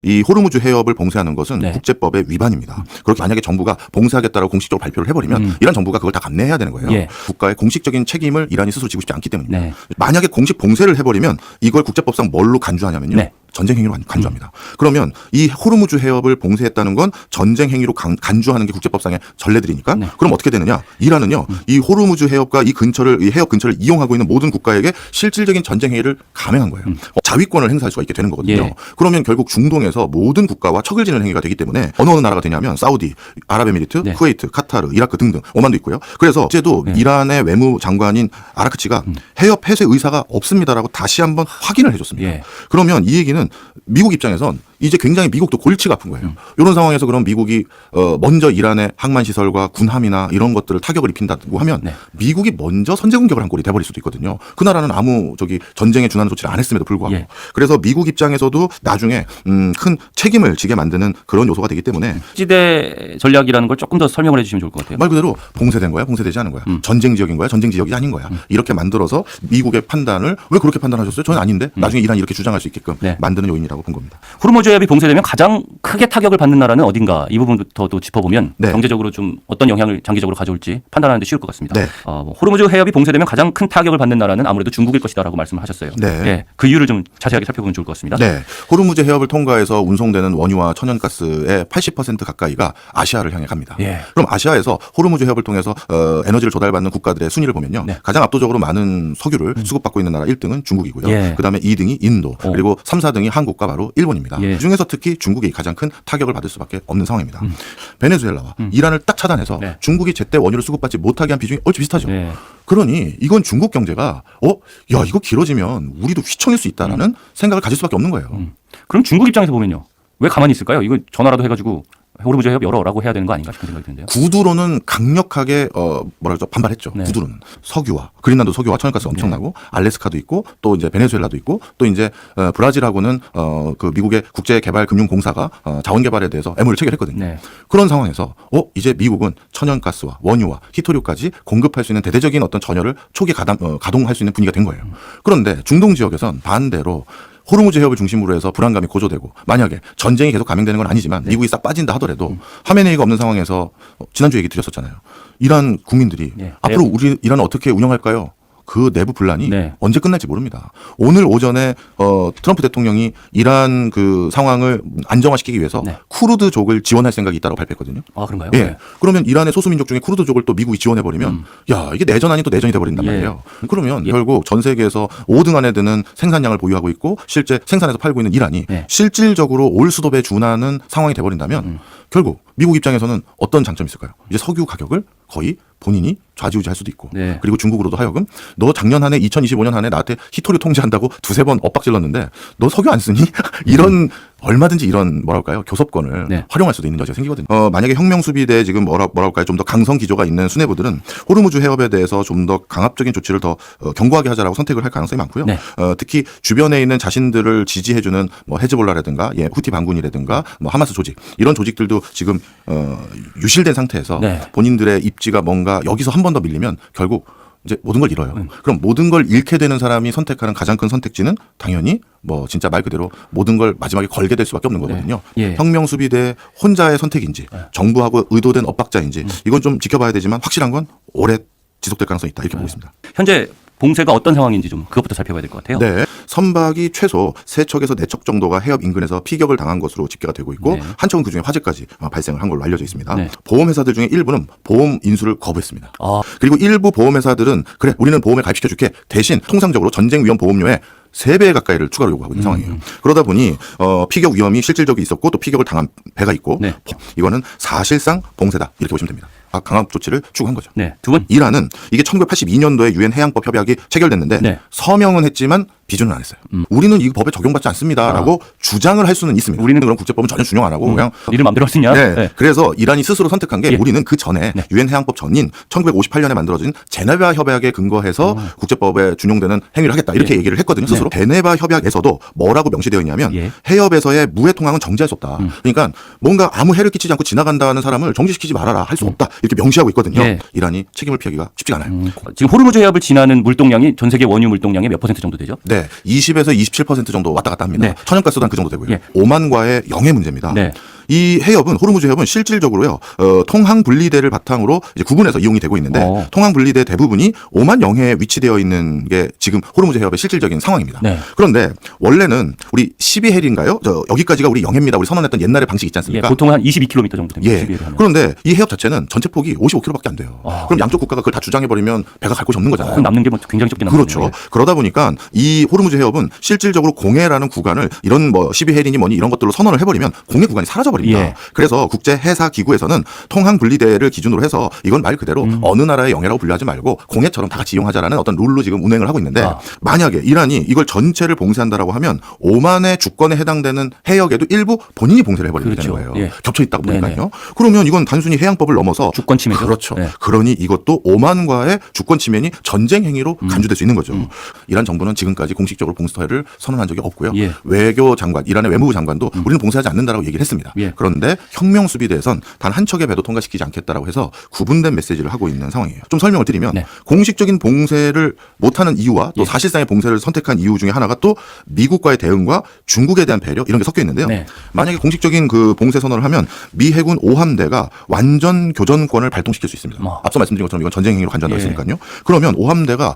이 호르무즈 해협을 봉쇄하는 것은 네. 국제법의 위반입니다. 그렇게 만약에 정부가 봉쇄하겠다고 공식적으로 발표를 해버리면 이란 정부가 그걸 다 감내해야 되는 거예요. 예. 국가의 공식적인 책임을 이란이 스스로 지고 싶지 않기 때문입니다. 네. 만약에 공식 봉쇄를 해버리면 이걸 국제법상 뭘로 간주하냐면요. 네. 전쟁 행위로 간주합니다. 그러면 이 호르무즈 해협을 봉쇄했다는 건 전쟁 행위로 간주하는 게 국제법상의 전례들이니까 네. 그럼 어떻게 되느냐? 이란은요. 이 호르무즈 해협과 이 해협 근처를 이용하고 있는 모든 국가에게 실질적인 전쟁 행위를 감행한 거예요. 자위권을 행사할 수가 있게 되는 거거든요. 예. 그러면 결국 중동에서 모든 국가와 척을 지는 행위가 되기 때문에 어느 나라가 되냐면 사우디, 아랍에미리트, 네. 쿠웨이트, 카타르, 이라크 등등 오만도 있고요. 그래서 어제도 네. 이란의 외무장관인 아라크치가 해협 폐쇄 의사가 없습니다라고 다시 한번 확인을 해줬습니다. 예. 그러면 이 얘기는 미국 입장에선 이제 굉장히 미국도 골치가 아픈 거예요. 이런 상황에서 그럼 미국이 먼저 이란의 항만 시설과 군함이나 이런 것들을 타격을 입힌다고 하면 네. 미국이 먼저 선제 공격을 한 꼴이 돼버릴 수도 있거든요. 그 나라는 아무 전쟁에 준하는 조치를 안 했음에도 불구하고 예. 그래서 미국 입장에서도 나중에 큰 책임을 지게 만드는 그런 요소가 되기 때문에 지대 전략이라는 걸 조금 더 설명을 해주시면 좋을 것 같아요. 말 그대로 봉쇄된 거야, 봉쇄되지 않은 거야, 전쟁 지역인 거야, 전쟁 지역이 아닌 거야. 이렇게 만들어서 미국의 판단을 왜 그렇게 판단하셨어요? 저는 아닌데 나중에 이란이 이렇게 주장할 수 있게끔 네. 만드는 요인이라고 본 겁니다. 호르무즈 해협이 봉쇄되면 가장 크게 타격을 받는 나라는 어딘가 이 부분부터도 짚어보면 네. 경제적으로 좀 어떤 영향을 장기적으로 가져올지 판단하는 데 쉬울 것 같습니다. 네. 호르무즈 해협이 봉쇄되면 가장 큰 타격을 받는 나라는 아무래도 중국일 것이다라고 말씀을 하셨어요. 네. 예, 그 이유를 좀 자세하게 살펴보면 좋을 것 같습니다. 네. 호르무즈 해협을 통과해서 운송되는 원유와 천연가스의 80% 가까이가 아시아를 향해 갑니다. 예. 그럼 아시아에서 호르무즈 해협을 통해서 에너지를 조달받는 국가들의 순위를 보면요. 네. 가장 압도적으로 많은 석유를 수급받고 있는 나라 1등은 중국이고요. 예. 그다음에 2등이 인도, 그리고 3, 4등이 한국과 바로 일본입니다. 예. 그중에서 특히 중국이 가장 큰 타격을 받을 수밖에 없는 상황입니다. 베네수엘라와 이란을 딱 차단해서 네. 중국이 제때 원유를 수급받지 못하게 한 비중이 얼추 비슷하죠. 네. 그러니 이건 중국 경제가 야 이거 길어지면 우리도 휘청일 수 있다라는 생각을 가질 수밖에 없는 거예요. 그럼 중국 입장에서 보면요. 왜 가만히 있을까요? 이거 전화라도 해가지고 호르무즈 해협 열어라고 해야 되는 거 아닌가 싶은 생각이 드는데요. 구두로는 강력하게 반발했죠. 네. 구두로는 석유와 그린란드 석유와 천연가스 엄청나고 알래스카도 있고 또 이제 베네수엘라도 있고 또 이제 브라질하고는 그 미국의 국제개발금융공사가 자원 개발에 대해서 MOU를 체결했거든요. 네. 그런 상황에서 이제 미국은 천연가스와 원유와 히토류까지 공급할 수 있는 대대적인 어떤 전열을 초기 가동할 수 있는 분위기가 된 거예요. 그런데 중동 지역에선 반대로 호르무즈 해협을 중심으로 해서 불안감이 고조되고 만약에 전쟁이 계속 감행되는 건 아니지만 미국이 싹 빠진다 하더라도 하메네이가 없는 상황에서 지난주 얘기 드렸었잖아요. 이란 국민들이 네. 앞으로 우리 이란을 어떻게 운영할까요? 그 내부 분란이 네. 언제 끝날지 모릅니다. 오늘 오전에 트럼프 대통령이 이란 그 상황을 안정화시키기 위해서 네. 쿠르드족을 지원할 생각이 있다고 발표했거든요. 아, 그런가요? 예. 네. 그러면 이란의 소수민족 중에 쿠르드족을 또 미국이 지원해버리면 야 이게 내전 아닌 또 내전이 돼버린단 예. 말이에요. 그러면 예. 결국 전 세계에서 5등 안에 드는 생산량을 보유하고 있고 실제 생산해서 팔고 있는 이란이 예. 실질적으로 올 수도배에 준하는 상황이 돼버린다면 결국 미국 입장에서는 어떤 장점이 있을까요? 이제 석유 가격을 거의 본인이 좌지우지할 수도 있고 네. 그리고 중국으로도 하여금 너 작년 한 해 2025년 한 해 나한테 히토류 통제한다고 두세 번 엇박질렀는데 너 석유 안 쓰니? 이런 얼마든지 이런 뭐랄까요 교섭권을 네. 활용할 수도 있는 여지가 생기거든요. 만약에 혁명수비대 지금 뭐랄까요 좀 더 강성 기조가 있는 수뇌부들은 호르무즈 해협에 대해서 좀 더 강압적인 조치를 더 견고하게 하자라고 선택을 할 가능성이 많고요. 네. 특히 주변에 있는 자신들을 지지해주는 뭐 헤즈볼라라든가 후티 반군이라든가 뭐 하마스 조직 이런 조직들도 지금 유실된 상태에서 네. 본인들의 입지가 뭔가 여기서 한 번 더 밀리면 결국 이제 모든 걸 잃어요. 그럼 모든 걸 잃게 되는 사람이 선택하는 가장 큰 선택지는 당연히 뭐 진짜 말 그대로 모든 걸 마지막에 걸게 될 수밖에 없는 거거든요. 네. 예. 혁명수비대 혼자의 선택인지 정부하고 의도된 엇박자인지 이건 좀 지켜봐야 되지만 확실한 건 오래 지속될 가능성이 있다 이렇게 보고 있습니다. 현재 봉쇄가 어떤 상황인지 좀 그것부터 살펴봐야 될 것 같아요. 네. 선박이 최소 3척에서 4척 정도가 해협 인근에서 피격을 당한 것으로 집계가 되고 있고 네. 한 척은 그중에 화재까지 발생을 한 걸로 알려져 있습니다. 네. 보험회사들 중에 일부는 보험 인수를 거부했습니다. 아. 그리고 일부 보험회사들은 그래 우리는 보험에 가입시켜줄게 대신 통상적으로 전쟁 위험 보험료에 3배 가까이를 추가로 요구하고 있는 상황이에요. 그러다 보니 피격 위험이 실질적으로 있었고 또 피격을 당한 배가 있고 네. 이거는 사실상 봉쇄다 이렇게 보시면 됩니다. 강압 조치를 추구한 거죠. 네. 두 분. 이란은 이게 1982년도에 유엔 해양법 협약이 체결됐는데 네. 서명은 했지만 비준은 안 했어요. 우리는 이 법에 적용받지 않습니다라고 주장을 할 수는 있습니다. 우리는 그런 국제법은 전혀 준용 안 하고 그냥 니들 마음대로 할 수 있냐? 네. 네. 그래서 이란이 스스로 선택한 게 예. 우리는 그 전에 네. 유엔 해양법 전인 1958년에 만들어진 제네바 협약에 근거해서 국제법에 준용되는 행위를 하겠다 이렇게 예. 얘기를 했거든요. 스스로. 제네바 협약에서도 뭐라고 명시되어 있냐면 예. 해협에서의 무해 통항은 정지할 수 없다. 그러니까 뭔가 아무 해를 끼치지 않고 지나간다는 사람을 정지시키지 말아라 할 수 없다 이렇게 명시하고 있거든요. 예. 이란이 책임을 피하기가 쉽지가 않아요. 지금 호르무즈 해협을 지나는 물동량이 전 세계 원유 물동량의 몇 % 정도 되죠? 네. 네, 20에서 27% 정도 왔다 갔다 합니다. 네. 천연가스도 한 그 정도 되고요. 예. 오만과의 영해 문제입니다. 네. 이 해협은 호르무즈 해협은 실질적으로요 통항 분리대를 바탕으로 이제 구분해서 이용이 되고 있는데 통항 분리대 대부분이 오만 영해에 위치되어 있는 게 지금 호르무즈 해협의 실질적인 상황입니다. 네. 그런데 원래는 우리 12헬인가요? 여기까지가 우리 영해입니다. 우리 선언했던 옛날의 방식 있지 예, 않습니까? 보통 한 22km 정도 됩니다. 예. 12를 하면. 그런데 이 해협 자체는 전체 폭이 55km밖에 안 돼요. 아. 그럼 양쪽 국가가 그걸 다 주장해 버리면 배가 갈 곳이 없는 거잖아요. 그럼 남는 게 뭐 굉장히 적게 남는 그렇죠. 그러다 보니까 이 호르무즈 해협은 실질적으로 공해라는 구간을 이런 뭐 12헬이니 뭐니 이런 것들로 선언을 해버리면 공해 구간이 사라져 버립니다. 예. 그래서 국제 해사 기구에서는 통항 분리대를 기준으로 해서 이건 말 그대로 어느 나라의 영해라고 분류하지 말고 공해처럼 다 같이 이용하자라는 어떤 룰로 지금 운행을 하고 있는데 만약에 이란이 이걸 전체를 봉쇄한다라고 하면 오만의 주권에 해당되는 해역에도 일부 본인이 봉쇄를 해버리게 그렇죠. 되는 거예요. 예. 겹쳐 있다 보니까요. 네네. 그러면 이건 단순히 해양법을 넘어서 주권 침해죠. 그렇죠. 네. 그러니 이것도 오만과의 주권 침해니 전쟁 행위로 간주될 수 있는 거죠. 이란 정부는 지금까지 공식적으로 봉쇄를 선언한 적이 없고요. 예. 외교 장관, 이란의 외무부 장관도 우리는 봉쇄하지 않는다라고 얘기를 했습니다. 예. 그런데 혁명 수비대에선 단 한 척의 배도 통과시키지 않겠다라고 해서 구분된 메시지를 하고 있는 상황이에요. 좀 설명을 드리면 네. 공식적인 봉쇄를 못하는 이유와 또 예. 사실상의 봉쇄를 선택한 이유 중에 하나가 또 미국과의 대응과 중국에 대한 배려 이런 게 섞여 있는데요. 네. 만약에 공식적인 그 봉쇄 선언을 하면 미 해군 5함대가 완전 교전권을 발동시킬 수 있습니다. 앞서 말씀드린 것처럼 이건 전쟁 행위로 간주한다고 예. 했으니까요. 그러면 5함대가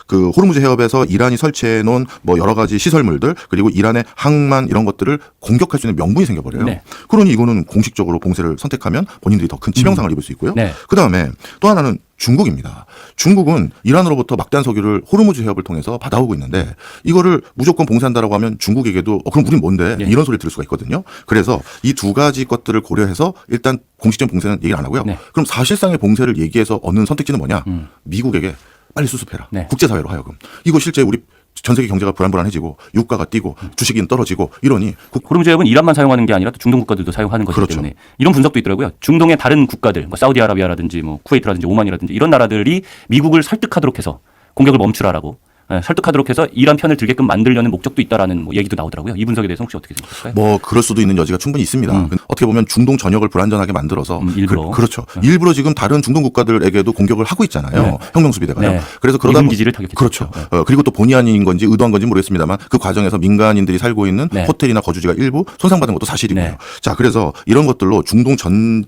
그 호르무즈 해협에서 이란이 설치해 놓은 뭐 여러 가지 시설물들 그리고 이란의 항만 이런 것들을 공격할 수 있는 명분이 생겨버려요. 네. 그러니 이거는 공식적으로 봉쇄를 선택하면 본인들이 더 큰 치명상을 입을 수 있고요. 네. 그다음에 또 하나는 중국입니다. 중국은 이란으로부터 막대한 석유를 호르무즈 해협을 통해서 받아오고 있는데 이거를 무조건 봉쇄한다라고 하면 중국에게도 그럼 우린 뭔데 예. 이런 소리 들을 수가 있거든요. 그래서 이 두 가지 것들을 고려해서 일단 공식적인 봉쇄는 얘기를 안 하고요. 네. 그럼 사실상의 봉쇄를 얘기해서 얻는 선택지는 뭐냐? 미국에게 빨리 수습해라. 네. 국제사회로 하여금. 이거 실제 우리 전 세계 경제가 불안불안해지고 유가가 뛰고 주식이 떨어지고 이러니 호르무즈 해협은 이란만 사용하는 게 아니라 또 중동 국가들도 사용하는 것이기 그렇죠. 때문에 이런 분석도 있더라고요. 중동의 다른 국가들, 뭐 사우디아라비아라든지 뭐 쿠웨이트라든지 오만이라든지 이런 나라들이 미국을 설득하도록 해서 공격을 멈추라라고 설득하도록 해서 이란 편을 들게끔 만들려는 목적도 있다라는 뭐 얘기도 나오더라고요. 이 분석에 대해서 혹시 어떻게 생각하실까요? 뭐 그럴 수도 있는 여지가 충분히 있습니다. 어떻게 보면 중동 전역을 불안전하게 만들어서 일부러. 그렇죠. 일부러 지금 다른 중동 국가들에게도 공격을 하고 있잖아요. 네. 혁명수비대가요. 네. 그래서 그러다 미군 기지를 타격했죠. 그렇죠. 그리고 또 본의 아닌 건지 의도한 건지 모르겠습니다만 그 과정에서 민간인들이 살고 있는 네. 호텔이나 거주지가 일부 손상받은 것도 사실이고요. 네. 자, 그래서 이런 것들로 중동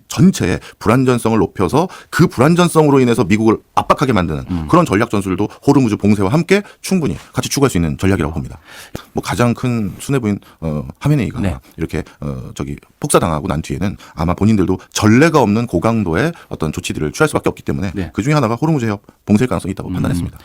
전체의 불안전성을 높여서 그 불안전성으로 인해서 미국을 압박하게 만드는 그런 전략 전술도 호르무즈 봉쇄와 함께 충분히 같이 추구할 수 있는 전략이라고 봅니다. 뭐 가장 큰 수뇌부인 하메네이가 네. 이렇게 폭사당하고 난 뒤에는 아마 본인들도 전례가 없는 고강도의 어떤 조치들을 취할 수밖에 없기 때문에 네. 그 중에 하나가 호르무즈 해협 봉쇄일 가능성이 있다고 판단했습니다.